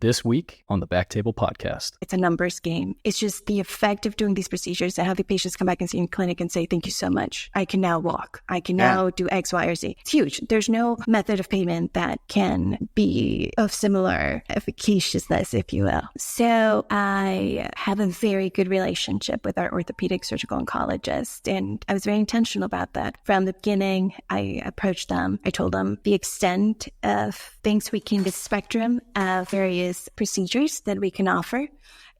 this week on the BackTable podcast. It's a numbers game. It's just the effect of doing these procedures and have the patients come back and see in clinic and say, thank you so much. I can now walk. I can now do X, Y, or Z. It's huge. There's no method of payment that can be of similar efficaciousness, if you will. So I have a very good relationship with our orthopedic surgical oncologist, and I was very intentional about that. From the beginning, I approached them. I told them the extent of things we can, the spectrum of various procedures that we can offer,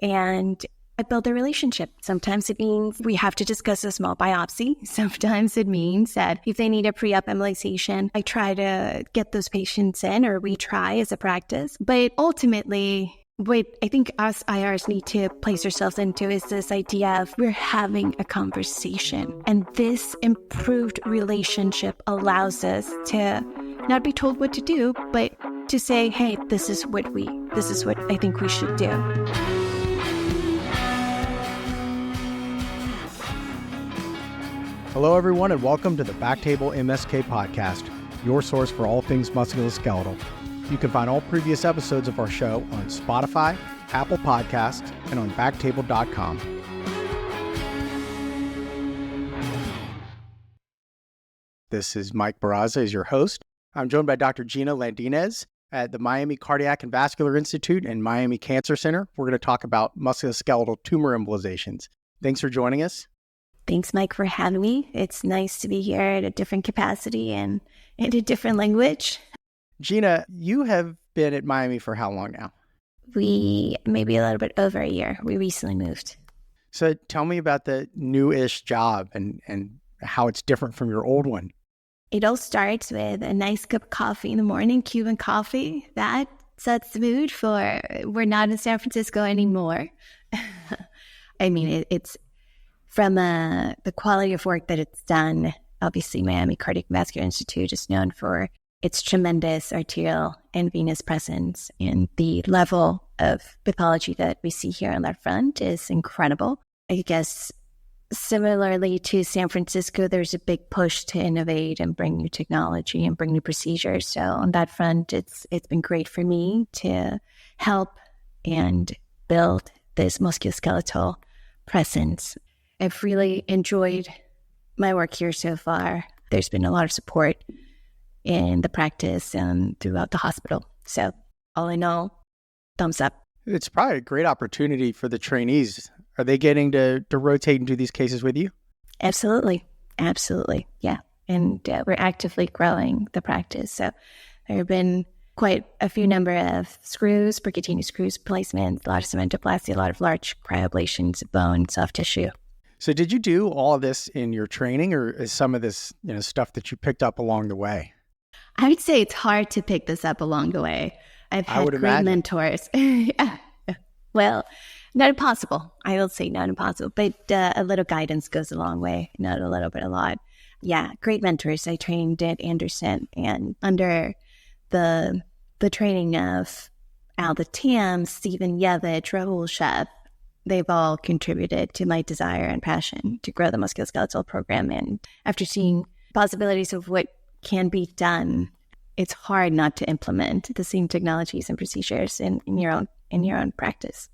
and I build a relationship. Sometimes it means we have to discuss a small biopsy. Sometimes it means that if they need a pre-op embolization, I try to get those patients in, or we try as a practice. But ultimately, what I think us IRs need to place ourselves into is this idea of we're having a conversation. And this improved relationship allows us to not be told what to do, but to say, hey, this is what I think we should do. Hello, everyone, and welcome to the BackTable MSK podcast, your source for all things musculoskeletal. You can find all previous episodes of our show on Spotify, Apple Podcasts, and on BackTable.com. This is Mike Barraza as your host. I'm joined by Dr. Gina Landinez at the Miami Cardiac and Vascular Institute and Miami Cancer Center. We're going to talk about musculoskeletal tumor embolizations. Thanks for joining us. Thanks, Mike, for having me. It's nice to be here at a different capacity and in a different language. Gina, you have been at Miami for how long now? Maybe a little bit over a year. We recently moved. So tell me about the new-ish job and how it's different from your old one. It all starts with a nice cup of coffee in the morning, Cuban coffee. That sets the mood for we're not in San Francisco anymore. I mean, it's from the quality of work that it's done. Obviously, Miami Cardiac and Vascular Institute is known for its tremendous arterial and venous presence, and the level of pathology that we see here on that front is incredible. I guess similarly to San Francisco, there's a big push to innovate and bring new technology and bring new procedures. So on that front, it's been great for me to help and build this musculoskeletal presence. I've really enjoyed my work here so far. There's been a lot of support in the practice and throughout the hospital. So all in all, thumbs up. It's probably a great opportunity for the trainees. Are they getting to rotate and do these cases with you? Absolutely. Yeah. And we're actively growing the practice. So there have been quite a few number of screws, percutaneous screws placements, a lot of cementoplasty, a lot of large cryoablations of bone, soft tissue. So did you do all of this in your training, or is some of this stuff that you picked up along the way? I would say it's hard to pick this up along the way. I've had great mentors. Yeah. Well, not impossible. I will say not impossible, but a little guidance goes a long way. Not a little, but a lot. Yeah, great mentors. I trained at Anderson, and under the training of Al the Tam, Stephen Yevich, Rahul Sheth, they've all contributed to my desire and passion to grow the musculoskeletal program. And after seeing possibilities of what can be done, it's hard not to implement the same technologies and procedures in your own practice.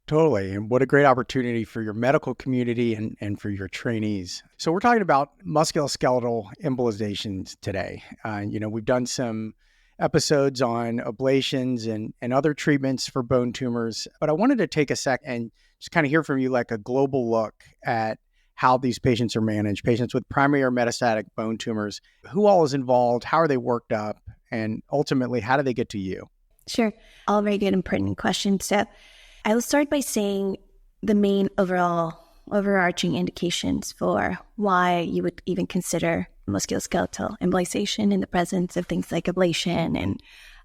Totally. And what a great opportunity for your medical community and for your trainees. So we're talking about musculoskeletal embolizations today. We've done some episodes on ablations and other treatments for bone tumors, but I wanted to take a sec and just kind of hear from you like a global look at how these patients are managed, patients with primary or metastatic bone tumors. Who all is involved? How are they worked up? And ultimately, how do they get to you? Sure. All very good and pertinent questions. So I will start by saying the main overarching indications for why you would even consider musculoskeletal embolization in the presence of things like ablation and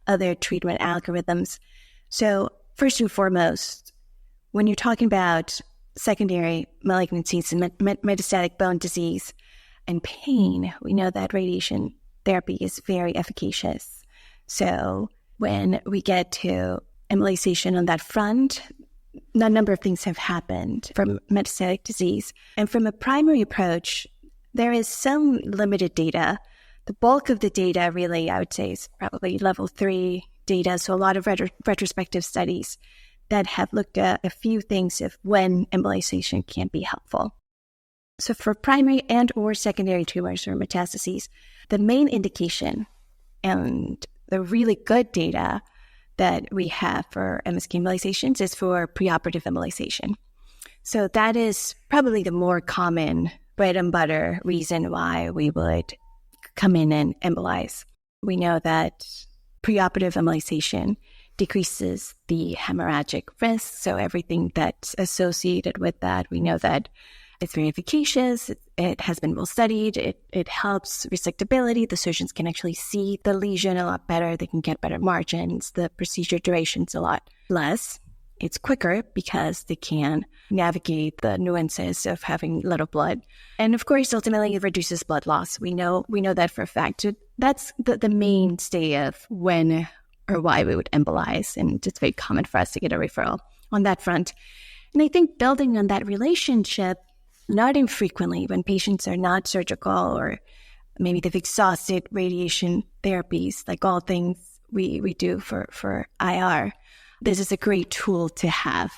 other treatment algorithms. So first and foremost, when you're talking about secondary malignancies and metastatic bone disease and pain, we know that radiation therapy is very efficacious. So when we get to embolization on that front, a number of things have happened from metastatic disease. And from a primary approach, there is some limited data. The bulk of the data really, I would say, is probably level 3 data, so a lot of retrospective studies that have looked at a few things of when embolization can be helpful. So for primary and or secondary tumors or metastases, the main indication and the really good data that we have for MSK embolizations is for preoperative embolization. So that is probably the more common bread and butter reason why we would come in and embolize. We know that preoperative embolization decreases the hemorrhagic risk, so everything that's associated with that. We know that it's very efficacious. It has been well studied. It helps resectability. The surgeons can actually see the lesion a lot better. They can get better margins. The procedure duration's a lot less. It's quicker because they can navigate the nuances of having little blood. And of course, ultimately, it reduces blood loss. We know that for a fact. So that's the mainstay of when or why we would embolize. And it's very common for us to get a referral on that front. And I think building on that relationship, not infrequently when patients are not surgical or maybe they've exhausted radiation therapies, like all things we do for IR, this is a great tool to have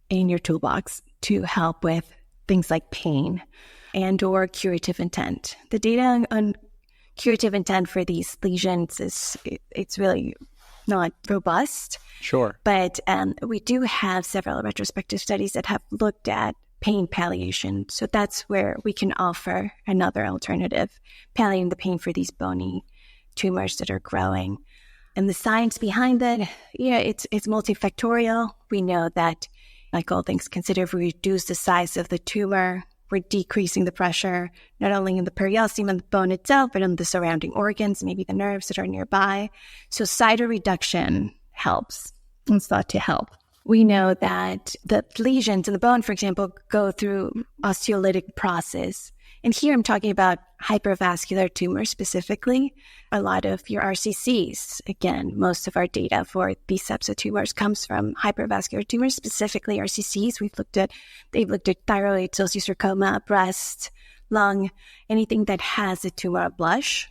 in your toolbox to help with things like pain and or curative intent. The data on curative intent for these lesions it's really not robust. Sure. But we do have several retrospective studies that have looked at pain palliation. So that's where we can offer another alternative, palliating the pain for these bony tumors that are growing. And the science behind that, it's multifactorial. We know that, like all things considered, if we reduce the size of the tumor, we're decreasing the pressure, not only in the periosteum and the bone itself, but on the surrounding organs, maybe the nerves that are nearby. So cytoreduction helps. It's thought to help. We know that the lesions in the bone, for example, go through osteolytic process. And here I'm talking about hypervascular tumors specifically. A lot of your RCCs, again, most of our data for these types of tumors comes from hypervascular tumors, specifically RCCs. They've looked at thyroid, osteosarcoma, breast, lung, anything that has a tumor blush,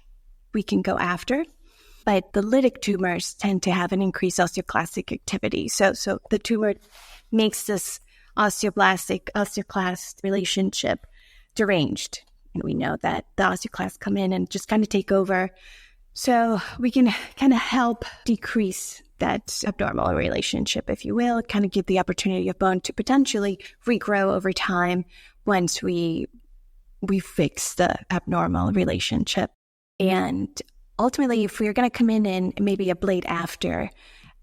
we can go after. But the lytic tumors tend to have an increased osteoclastic activity. So the tumor makes this osteoclast relationship deranged. And we know that the osteoclasts come in and just kind of take over. So we can kind of help decrease that abnormal relationship, if you will, kind of give the opportunity of bone to potentially regrow over time once we fix the abnormal relationship. And ultimately, if we're going to come in and maybe ablate after,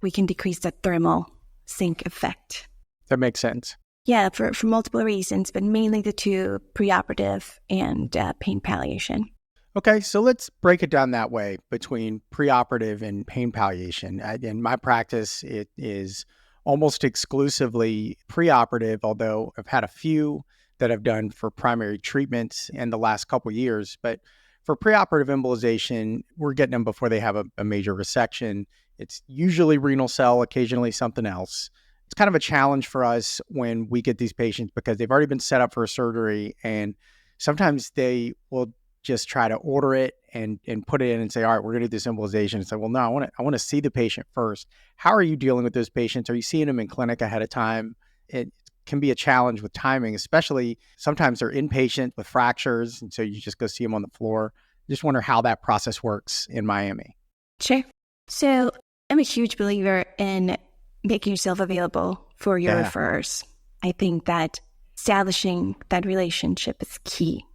we can decrease the thermal sink effect. That makes sense. Yeah, for multiple reasons, but mainly the two, preoperative and pain palliation. Okay, so let's break it down that way between preoperative and pain palliation. In my practice, it is almost exclusively preoperative, although I've had a few that I've done for primary treatments in the last couple of years. But for preoperative embolization, we're getting them before they have a major resection. It's usually renal cell, occasionally something else. It's kind of a challenge for us when we get these patients because they've already been set up for a surgery, and sometimes they will just try to order it and put it in and say, all right, we're going to do this embolization. It's like, well, no, I want to see the patient first. How are you dealing with those patients? Are you seeing them in clinic ahead of time? It can be a challenge with timing, especially sometimes they're inpatient with fractures, and so you just go see them on the floor. Just wonder how that process works in Miami. Sure. So I'm a huge believer in making yourself available for your referrers. I think that establishing that relationship is key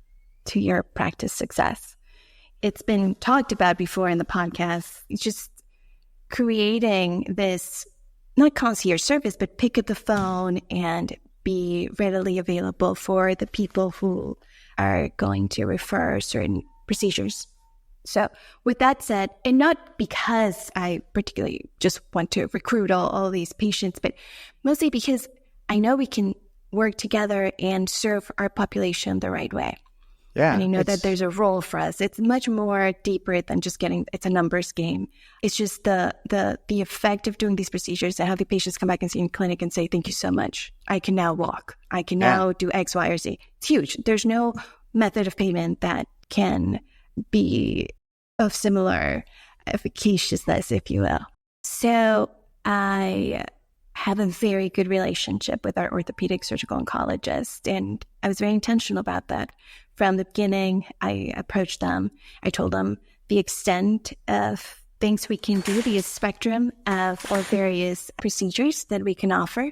to your practice success. It's been talked about before in the podcast. It's just creating this, not concierge service, but pick up the phone and be readily available for the people who are going to refer certain procedures. So with that said, and not because I particularly just want to recruit all these patients, but mostly because I know we can work together and serve our population the right way. Yeah. And I know that there's a role for us. It's much more deeper than just it's a numbers game. It's just the effect of doing these procedures and have the patients come back and see in clinic and say, thank you so much. I can now walk. I can now do X, Y, or Z. It's huge. There's no method of payment that can be of similar efficaciousness, if you will. So I have a very good relationship with our orthopedic surgical oncologist, and I was very intentional about that. From the beginning, I approached them. I told them the extent of things we can do, the spectrum of or various procedures that we can offer,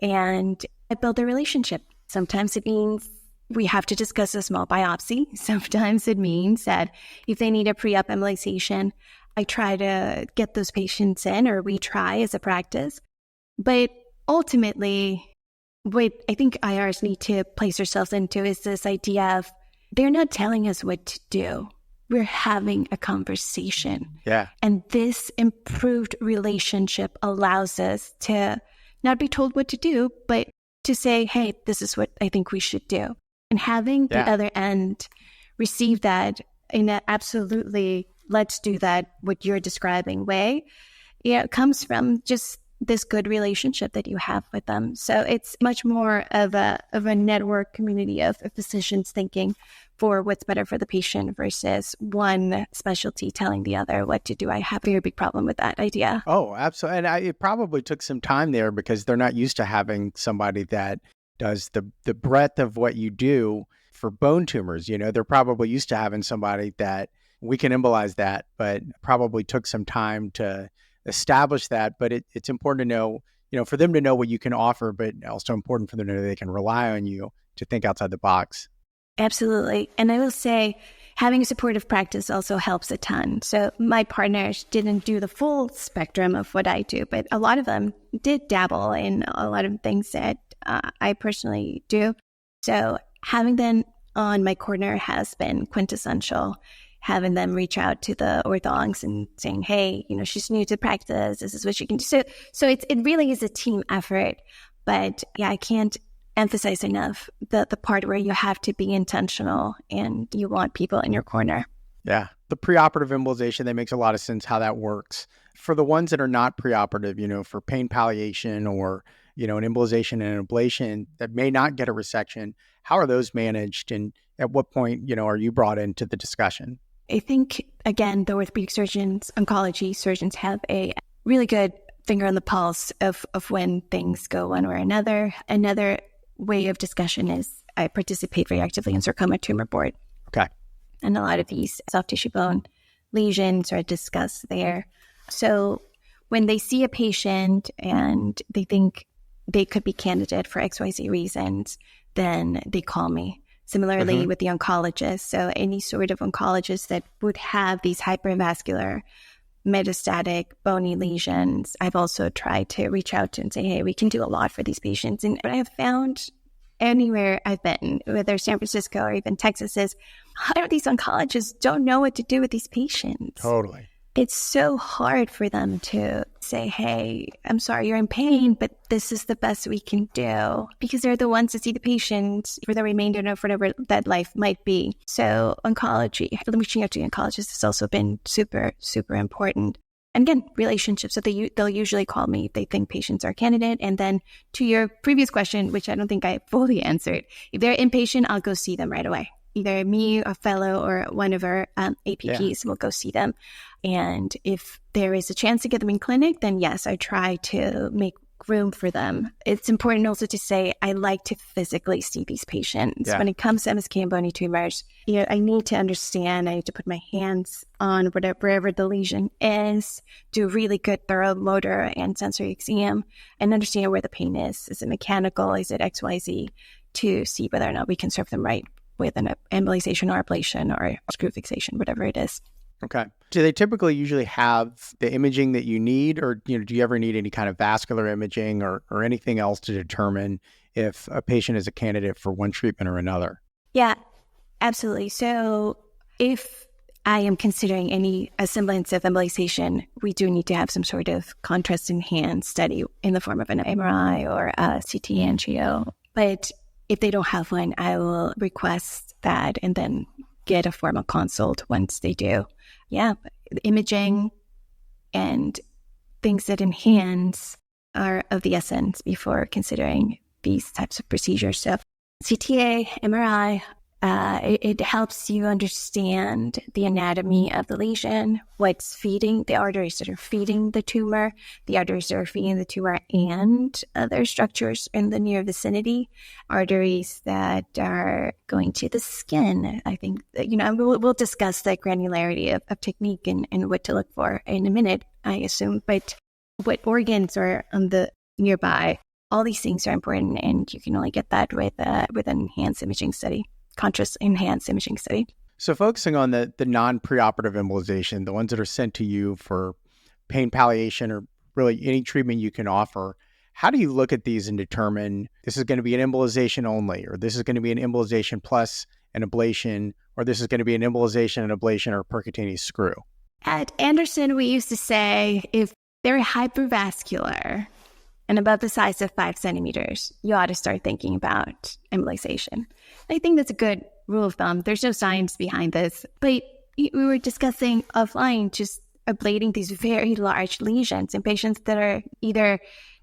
and I built a relationship. Sometimes it means we have to discuss a small biopsy. Sometimes it means that if they need a pre-op embolization, I try to get those patients in, or we try as a practice. But ultimately, what I think IRs need to place ourselves into is this idea of they're not telling us what to do. We're having a conversation. Yeah. And this improved relationship allows us to not be told what to do, but to say, hey, this is what I think we should do. And having the other end receive that in an absolutely, let's do that, what you're describing way, it comes from just this good relationship that you have with them. So it's much more of a network community of physicians thinking for what's better for the patient versus one specialty telling the other what to do. I have a very big problem with that idea. Oh, absolutely. And it probably took some time there because they're not used to having somebody that does the breadth of what you do for bone tumors. You know, they're probably used to having somebody that we can embolize that, but probably took some time to establish that. But it's important to know, you know, for them to know what you can offer, but also important for them to know they can rely on you to think outside the box. Absolutely. And I will say having a supportive practice also helps a ton. So my partners didn't do the full spectrum of what I do, but a lot of them did dabble in a lot of things that I personally do. So having them on my corner has been quintessential. Having them reach out to the orthodontists and saying, hey, you know, she's new to practice. This is what she can do. So it really is a team effort. But yeah, I can't emphasize enough the part where you have to be intentional and you want people in your corner. Yeah. The preoperative embolization, that makes a lot of sense how that works. For the ones that are not preoperative, you know, for pain palliation or, you know, an embolization and an ablation that may not get a resection, how are those managed? And at what point, you know, are you brought into the discussion? I think, again, the orthopedic surgeons, oncology surgeons have a really good finger on the pulse of when things go one way or another. Another way of discussion is I participate very actively in sarcoma tumor board. Okay. And a lot of these soft tissue bone lesions are discussed there. So when they see a patient and they think they could be candidate for XYZ reasons, then they call me. Similarly with the oncologist. So any sort of oncologist that would have these hypervascular, metastatic, bony lesions, I've also tried to reach out to and say, hey, we can do a lot for these patients. And what I've found anywhere I've been, whether San Francisco or even Texas, is a lot of these oncologists don't know what to do with these patients. Totally. It's so hard for them to say, hey, I'm sorry you're in pain, but this is the best we can do, because they're the ones that see the patient for the remainder of whatever that life might be. So oncology, reaching out to the oncologist has also been super, super important. And again, relationships. So they'll usually call me if they think patients are a candidate. And then to your previous question, which I don't think I fully answered, if they're inpatient, I'll go see them right away. Either me, a fellow, or one of our APPs will go see them. And if there is a chance to get them in clinic, then yes, I try to make room for them. It's important also to say I like to physically see these patients. When it comes to MSK and bony tumors, you know, I need to understand, I need to put my hands on wherever the lesion is, do really good thorough motor and sensory exam, and understand where the pain is. Is it mechanical? Is it XYZ? To see whether or not we can serve them right with an embolization or ablation or screw fixation, whatever it is. Okay. Do they typically usually have the imaging that you need, or do you ever need any kind of vascular imaging or anything else to determine if a patient is a candidate for one treatment or another? Yeah, absolutely. So if I am considering a semblance of embolization, we do need to have some sort of contrast enhanced study in the form of an MRI or a CT angio. But if they don't have one, I will request that and then get a formal consult once they do. Yeah, imaging and things that enhance are of the essence before considering these types of procedures. So CTA, MRI, It helps you understand the anatomy of the lesion, what's feeding the arteries that are feeding the tumor, the arteries that are feeding the tumor and other structures in the near vicinity, arteries that are going to the skin. I think, we'll discuss the granularity of technique and what to look for in a minute, I assume, but what organs are on the nearby, all these things are important, and you can only get that with an enhanced imaging study. Conscious enhanced imaging study. So focusing on the non-preoperative embolization, the ones that are sent to you for pain palliation or really any treatment you can offer, how do you look at these and determine this is going to be an embolization only, or this is going to be an embolization plus an ablation, or this is going to be an embolization, an ablation, or a percutaneous screw? At Anderson, we used to say if they're hypervascular and above the size of 5 centimeters, you ought to start thinking about embolization. I think that's a good rule of thumb. There's no science behind this, but we were discussing offline just ablating these very large lesions in patients that are either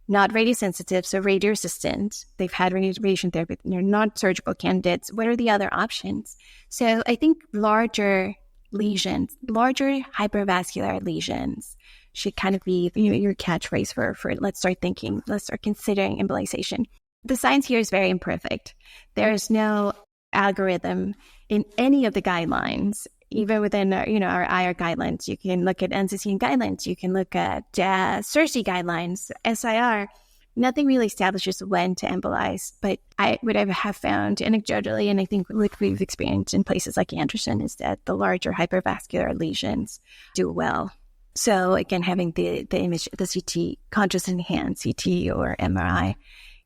not radiosensitive, so radioresistant. They've had radiation therapy. They're not surgical candidates. What are the other options? So I think larger lesions, larger hypervascular lesions should kind of be your catchphrase for let's start thinking, let's start considering embolization. The science here is very imperfect. There is no algorithm in any of the guidelines, even within our IR guidelines. You can look at NCCN guidelines. You can look at CIRSE guidelines, SIR. Nothing really establishes when to embolize. But what I have found anecdotally, and I think what we've experienced in places like Anderson, is that the larger hypervascular lesions do well. So again, having the image, the CT, conscious enhanced CT or MRI,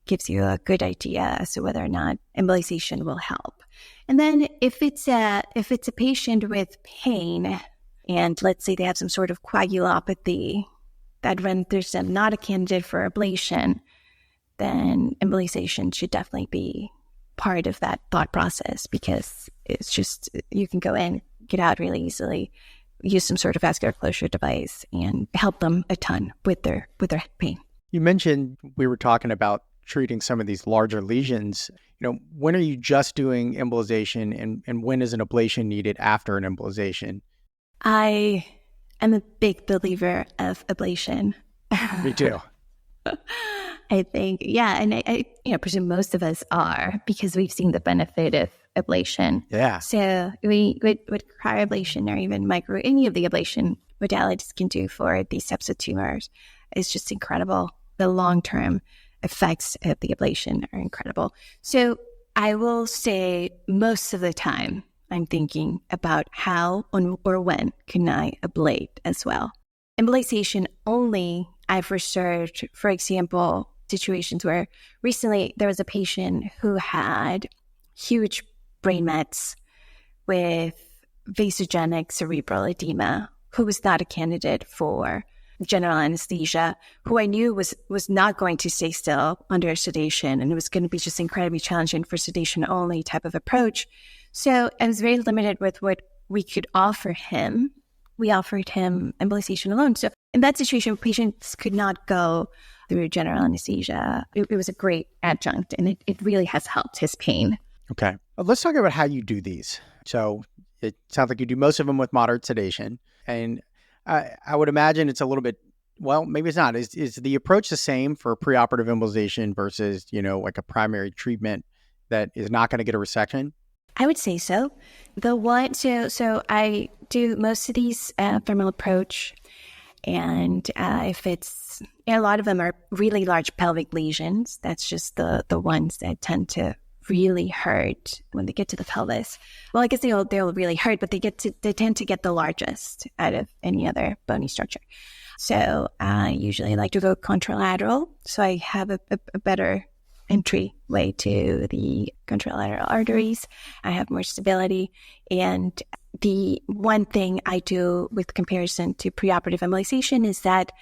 gives you a good idea as to whether or not embolization will help. And then if it's a patient with pain, and let's say they have some sort of coagulopathy that renders them not a candidate for ablation, then embolization should definitely be part of that thought process, because it's just, you can go in, get out really easily, use some sort of vascular closure device, and help them a ton with their pain. You mentioned we were talking about treating some of these larger lesions. When are you just doing embolization, and when is an ablation needed after an embolization? I am a big believer of ablation. Me too. I think, yeah, and I presume most of us are, because we've seen the benefit of ablation. Yeah. So what cryoablation or even any of the ablation modalities can do for these types of tumors is just incredible. The long-term effects of the ablation are incredible. So I will say most of the time I'm thinking about how or when can I ablate as well. Embolization only, I've researched, for example, situations where recently there was a patient who had huge brain mets with vasogenic cerebral edema, who was not a candidate for general anesthesia, who I knew was not going to stay still under sedation, and it was going to be just incredibly challenging for sedation only type of approach. So I was very limited with what we could offer him. We offered him embolization alone. So in that situation, patients could not go through general anesthesia. It was a great adjunct, and it really has helped his pain. Okay. Let's talk about how you do these. So it sounds like you do most of them with moderate sedation. And I would imagine it's a little bit, well, maybe it's not. Is the approach the same for preoperative embolization versus, like a primary treatment that is not going to get a resection? I would say so. So I do most of these thermal approach, and if it's, a lot of them are really large pelvic lesions. That's just the ones that tend to really hurt when they get to the pelvis. Well, I guess they'll really hurt, but they tend to get the largest out of any other bony structure. So I usually like to go contralateral, so I have a better entry way to the contralateral arteries. I have more stability. And the one thing I do with comparison to preoperative embolization is that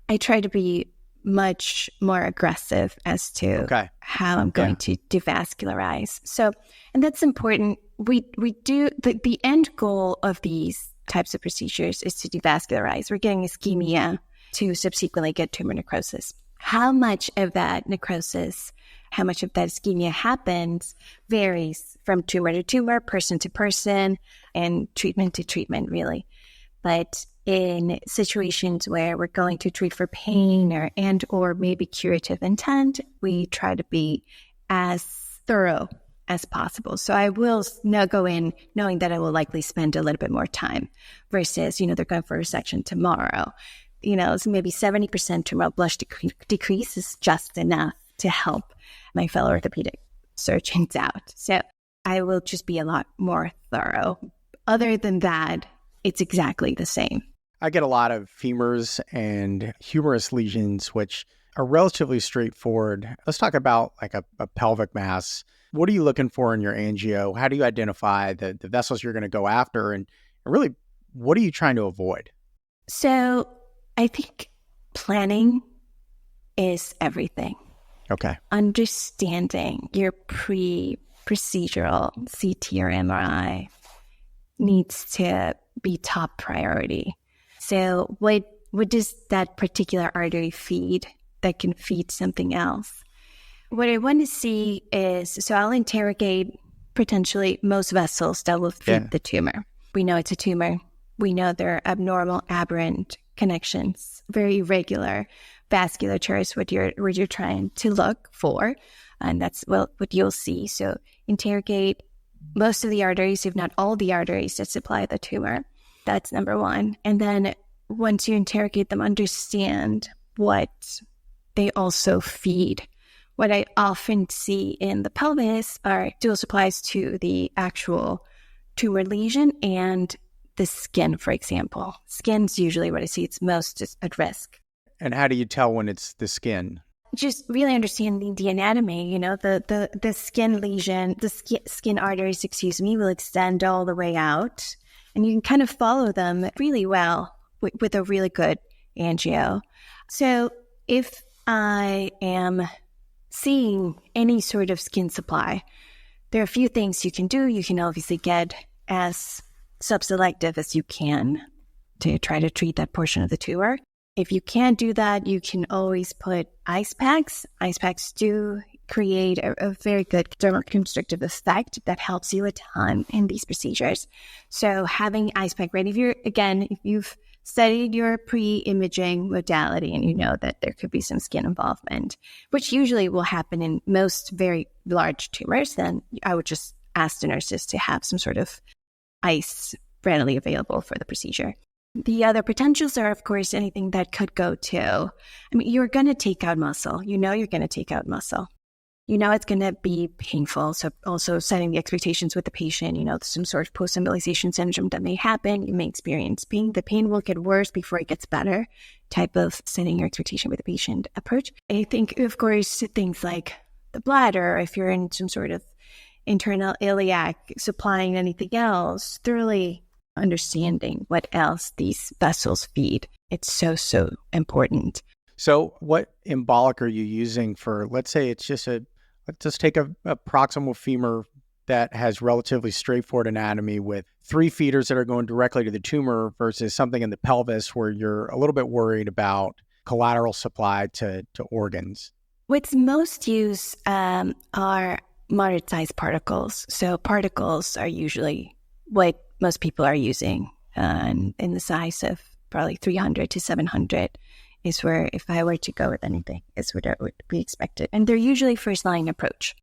I try to be much more aggressive as to how I'm going to devascularize. So, and that's important. We do, the end goal of these types of procedures is to devascularize. We're getting ischemia to subsequently get tumor necrosis. How much of that necrosis How much of that ischemia happens varies from tumor to tumor, person to person, and treatment to treatment, really. But in situations where we're going to treat for pain or maybe curative intent, we try to be as thorough as possible. So I will now go in knowing that I will likely spend a little bit more time versus, they're going for a resection tomorrow. So maybe 70% tumoral blush decrease is just enough to help my fellow orthopedic surgeons out. So I will just be a lot more thorough. Other than that, it's exactly the same. I get a lot of femurs and humerus lesions, which are relatively straightforward. Let's talk about like a pelvic mass. What are you looking for in your angio? How do you identify the vessels you're going to go after? And really, what are you trying to avoid? So I think planning is everything. Okay. Understanding your pre-procedural CT or MRI needs to be top priority. So what does that particular artery feed that can feed something else? What I want to see is, so I'll interrogate potentially most vessels that will feed the tumor. We know it's a tumor. We know there are abnormal, aberrant connections, very irregular vasculatures, what you're trying to look for. And that's what you'll see. So interrogate most of the arteries, if not all the arteries that supply the tumor. That's number one. And then once you interrogate them, understand what they also feed. What I often see in the pelvis are dual supplies to the actual tumor lesion and the skin, for example. Skin's usually what I see it's most at risk. And how do you tell when it's the skin? Just really understanding the anatomy, the skin lesion, the skin arteries, will extend all the way out. And you can kind of follow them really well with a really good angio. So if I am seeing any sort of skin supply, there are a few things you can do. You can obviously get as subselective as you can to try to treat that portion of the tumor. If you can't do that, you can always put ice packs. Ice packs do create a very good dermoconstrictive effect that helps you a ton in these procedures. So having ice pack ready, if you've studied your pre-imaging modality and you know that there could be some skin involvement, which usually will happen in most very large tumors, then I would just ask the nurses to have some sort of ice readily available for the procedure. The other potentials are, of course, anything that could go to, you're going to take out muscle. You're going to take out muscle. It's going to be painful. So also setting the expectations with the patient, some sort of post-embolization syndrome that may happen. You may experience pain. The pain will get worse before it gets better type of setting your expectation with the patient approach. I think, of course, things like the bladder, if you're in some sort of internal iliac supplying anything else, thoroughly understanding what else these vessels feed. It's so important. So what embolic are you using for, let's say it's just let's just take a proximal femur that has relatively straightforward anatomy with 3 feeders that are going directly to the tumor versus something in the pelvis where you're a little bit worried about collateral supply to organs? What's most used are moderate-sized particles. So particles are usually what most people are using in the size of probably 300 to 700 is where, if I were to go with anything, is what would be expected. And they're usually first-line approach.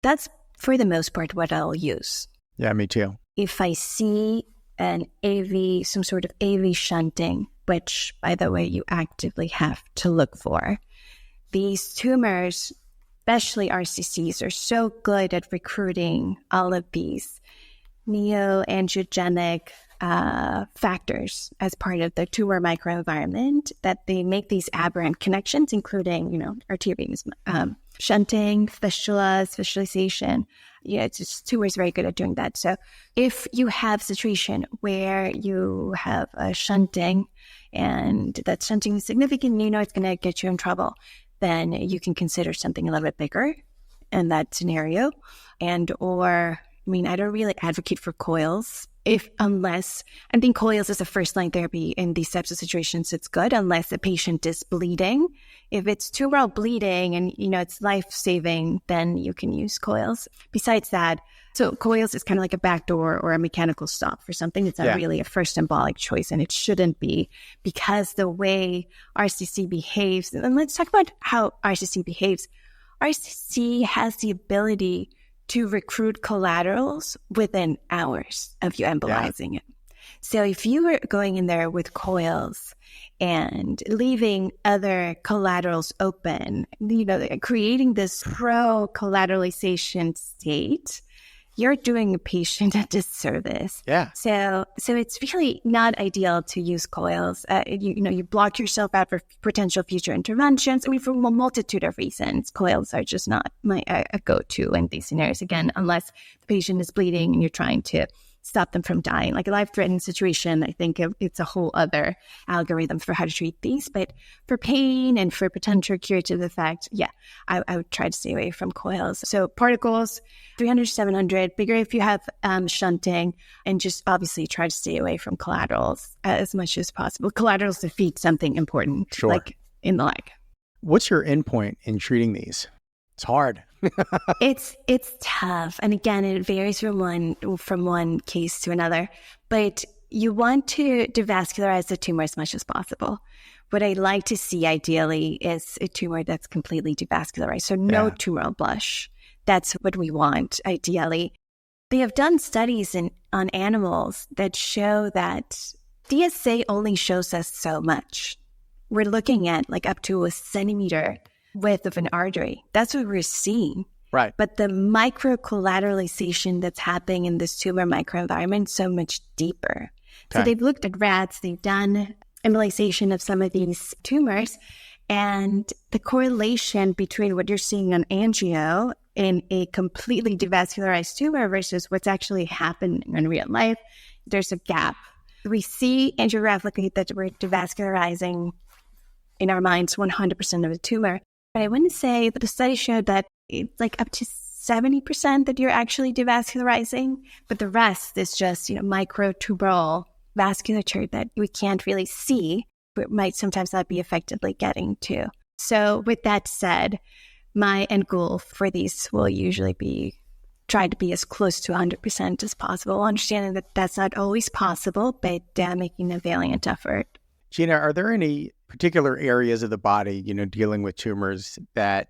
That's, for the most part, what I'll use. Yeah, me too. If I see some sort of AV shunting, which, by the way, you actively have to look for, these tumors, especially RCCs, are so good at recruiting all of these neoangiogenic factors as part of the tumor microenvironment that they make these aberrant connections, including, arteriovenous shunting, fistulas, fistulization. It's just tumor is very good at doing that. So if you have situation where you have a shunting and that shunting is significant, it's going to get you in trouble, then you can consider something a little bit bigger in that scenario. I don't really advocate for coils Unless, I think coils is a first-line therapy in these types of situations. It's good unless the patient is bleeding. If it's tumoral bleeding and, it's life-saving, then you can use coils. Besides that, so coils is kind of like a backdoor or a mechanical stop for something that's not really a first embolic choice, and it shouldn't be, because the way RCC behaves, and let's talk about how RCC behaves. RCC has the ability to recruit collaterals within hours of you embolizing it. So if you were going in there with coils and leaving other collaterals open, creating this pro-collateralization state, you're doing a patient a disservice. Yeah. So it's really not ideal to use coils. You block yourself out for potential future interventions. I mean, for a multitude of reasons, coils are just not a go-to in these scenarios. Again, unless the patient is bleeding and you're trying to stop them from dying. Like a life-threatening situation, I think it's a whole other algorithm for how to treat these. But for pain and for potential curative effect, I would try to stay away from coils. So particles, 300 to 700, bigger if you have shunting, and just obviously try to stay away from collaterals as much as possible. Collaterals defeat something important, like in the leg. What's your endpoint in treating these? It's hard. It's tough. And again, it varies from one case to another. But you want to devascularize the tumor as much as possible. What I like to see ideally is a tumor that's completely devascularized. So no tumoral blush. That's what we want ideally. They have done studies on animals that show that DSA only shows us so much. We're looking at like up to a centimeter width of an artery. That's what we're seeing. Right. But the microcollateralization that's happening in this tumor microenvironment is so much deeper. Okay. So they've looked at rats, they've done embolization of some of these tumors, and the correlation between what you're seeing on angio in a completely devascularized tumor versus what's actually happening in real life, there's a gap. We see angiographically that we're devascularizing in our minds 100% of the tumor. But I wouldn't say that the study showed that it's like up to 70% that you're actually devascularizing, but the rest is just, microtubral vasculature that we can't really see, but might sometimes not be effectively getting to. So with that said, my end goal for these will usually be try to be as close to 100% as possible, understanding that that's not always possible, but making a valiant effort. Gina, are there any particular areas of the body, dealing with tumors that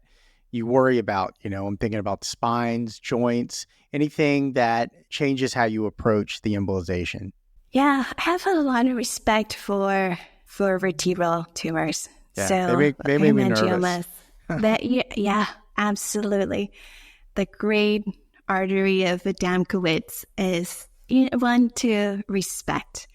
you worry about? I'm thinking about spines, joints, anything that changes how you approach the embolization. Yeah, I have a lot of respect for vertebral tumors. Yeah, so they make me nervous. Absolutely. The great artery of Adamkowitz is one to respect.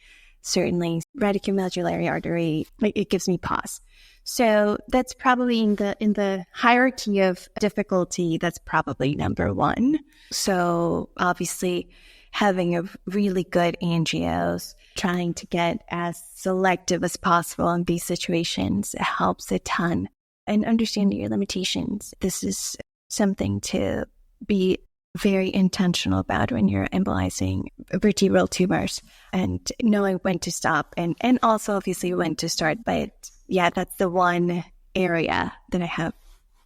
Certainly, radiculomedullary artery, it gives me pause. So that's probably in the hierarchy of difficulty, that's probably number one. So obviously, having a really good angios, trying to get as selective as possible in these situations helps a ton. And understanding your limitations. This is something to be very intentional about when you're embolizing vertebral tumors, and knowing when to stop and also obviously when to start. But that's the one area that I have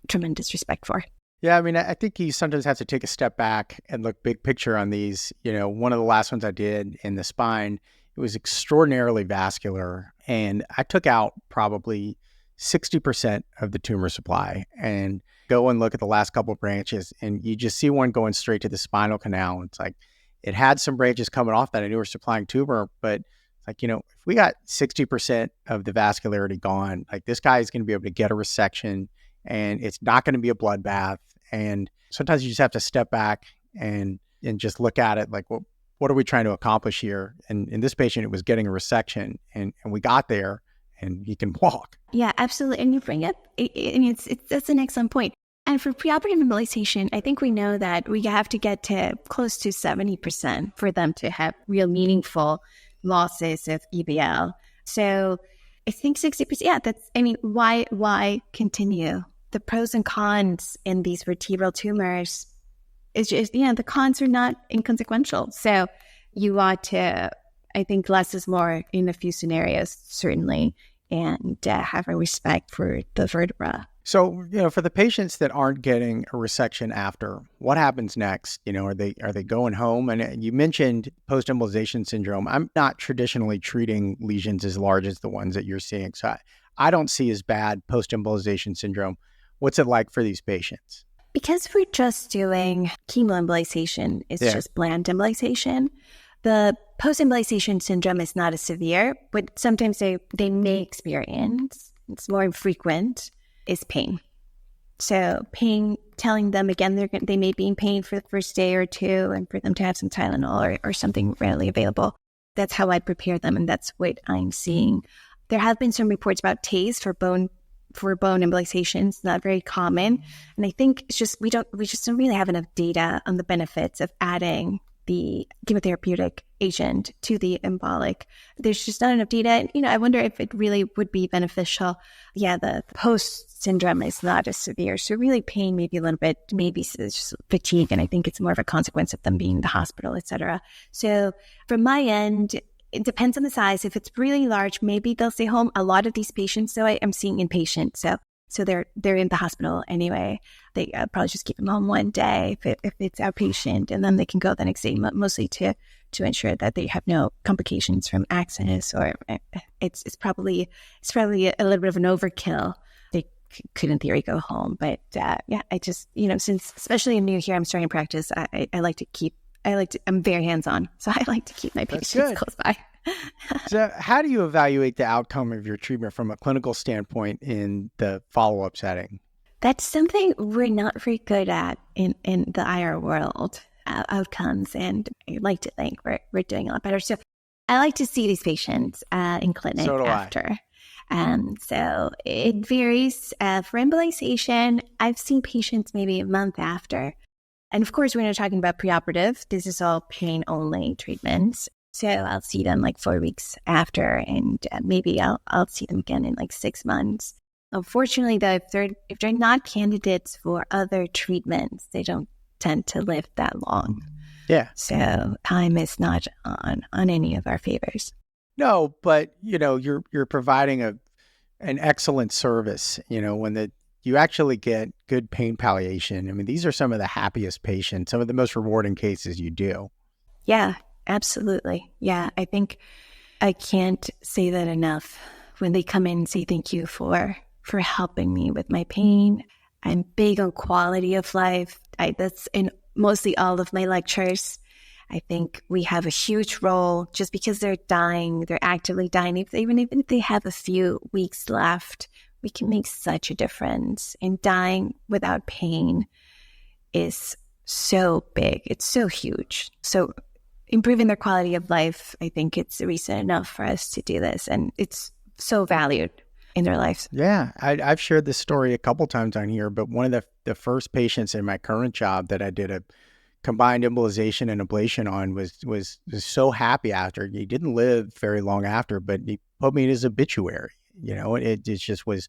tremendous respect for. Yeah, I mean, I think you sometimes have to take a step back and look big picture on these. One of the last ones I did in the spine, it was extraordinarily vascular, and I took out probably 60% of the tumor supply, and go and look at the last couple of branches, and you just see one going straight to the spinal canal. It's like, it had some branches coming off that I knew were supplying tumor, but it's like, if we got 60% of the vascularity gone, like this guy is going to be able to get a resection, and it's not going to be a bloodbath. And sometimes you just have to step back and just look at it like, well, what are we trying to accomplish here? And in this patient, it was getting a resection, and we got there, and he can walk. Yeah, absolutely. And you bring up, that's an excellent point. And for preoperative embolization, I think we know that we have to get to close to 70% for them to have real meaningful losses of EBL. So I think 60%, why continue? The pros and cons in these vertebral tumors is just, the cons are not inconsequential. So you ought to, I think less is more in a few scenarios, certainly, and have a respect for the vertebra. So, for the patients that aren't getting a resection after, what happens next? Are they going home? And you mentioned post-embolization syndrome. I'm not traditionally treating lesions as large as the ones that you're seeing. So I don't see as bad post-embolization syndrome. What's it like for these patients? Because we're just doing chemoembolization, it's just bland embolization. The post-embolization syndrome is not as severe, but sometimes they may experience, it's more infrequent, is pain. So pain, telling them again, they may be in pain for the first day or two, and for them to have some Tylenol or something readily available. That's how I prepare them, and that's what I'm seeing. There have been some reports about TASE for bone embolizations, not very common. And I think it's just we just don't really have enough data on the benefits of adding the chemotherapeutic agent to the embolic. There's just not enough data. And, I wonder if it really would be beneficial. Yeah, the post syndrome is not as severe. So really pain maybe a little bit, maybe it's just fatigue. And I think it's more of a consequence of them being in the hospital, et cetera. So from my end, it depends on the size. If it's really large, maybe they'll stay home. A lot of these patients, though, I am seeing inpatient. So they're in the hospital anyway. They probably just keep them home one day if it's outpatient, and then they can go the next day, mostly to ensure that they have no complications from access, or it's probably a little bit of an overkill. They could in theory go home, but I just since especially I'm new here, I'm starting to practice. I'm very hands-on, so I like to keep my patients close by. So how do you evaluate the outcome of your treatment from a clinical standpoint in the follow-up setting? That's something we're not very good at in the IR world, outcomes, and I like to think we're doing a lot better. So I like to see these patients in clinic after. So it varies. For embolization, I've seen patients maybe a month after. And of course, we're not talking about preoperative. This is all pain-only treatments. So I'll see them like 4 weeks after, and maybe I'll see them again in like 6 months. Unfortunately, though, if they're not candidates for other treatments, they don't tend to live that long. Yeah. So time is not on any of our favors. No, but you're providing an excellent service. When you actually get good pain palliation. I mean, these are some of the happiest patients, some of the most rewarding cases you do. Yeah. Absolutely. Yeah, I think I can't say that enough. When they come in and say thank you for helping me with my pain. I'm big on quality of life. That's in mostly all of my lectures. I think we have a huge role. Just because they're dying, they're actively dying. Even if they have a few weeks left, we can make such a difference. And dying without pain is so big. It's so huge. So improving their quality of life, I think it's reason enough for us to do this. And it's so valued in their lives. Yeah, I've shared this story a couple times on here, but one of the first patients in my current job that I did a combined embolization and ablation on was so happy after. He didn't live very long after, but he put me in his obituary. It just was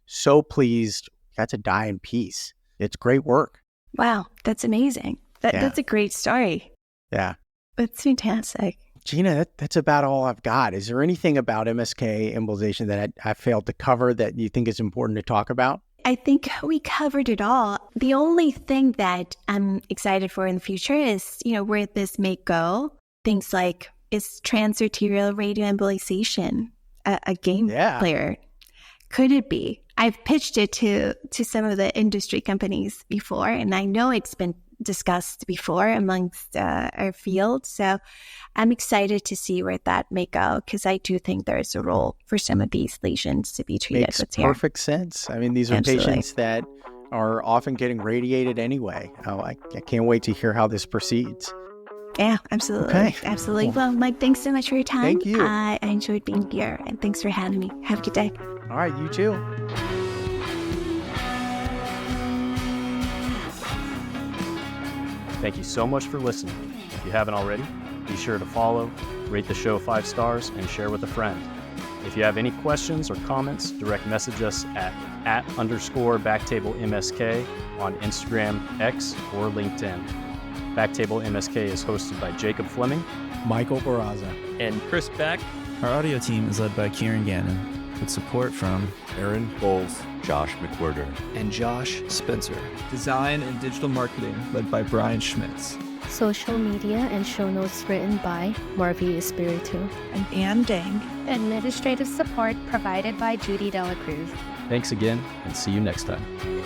so pleased. Got to die in peace. It's great work. Wow, that's amazing. That's a great story. Yeah. That's fantastic. Gina, that's about all I've got. Is there anything about MSK embolization that I failed to cover that you think is important to talk about? I think we covered it all. The only thing that I'm excited for in the future is, where this may go. Things like, is transarterial radioembolization a game player? Could it be? I've pitched it to some of the industry companies before, and I know it's been discussed before amongst our field. So I'm excited to see where that may go, because I do think there is a role for some of these lesions to be treated with here. Makes perfect sense. I mean, these are patients that are often getting radiated anyway. I can't wait to hear how this proceeds. Yeah, absolutely. Okay. Absolutely. Well, Mike, thanks so much for your time. Thank you. I enjoyed being here, and thanks for having me. Have a good day. All right, you too. Thank you so much for listening. If you haven't already, be sure to follow, rate the show 5 stars, and share with a friend. If you have any questions or comments, direct message us at @_BackTable MSK on Instagram, X, or LinkedIn. BackTable MSK is hosted by Jacob Fleming, Michael Barraza, and Chris Beck. Our audio team is led by Kieran Gannon, with support from Aaron Bowles, Josh McWhirter, and Josh Spencer. Design and digital marketing led by Brian Schmitz. Social media and show notes written by Marvi Espiritu and Ann Dang. Administrative support provided by Judy Dela Cruz. Thanks again, and see you next time.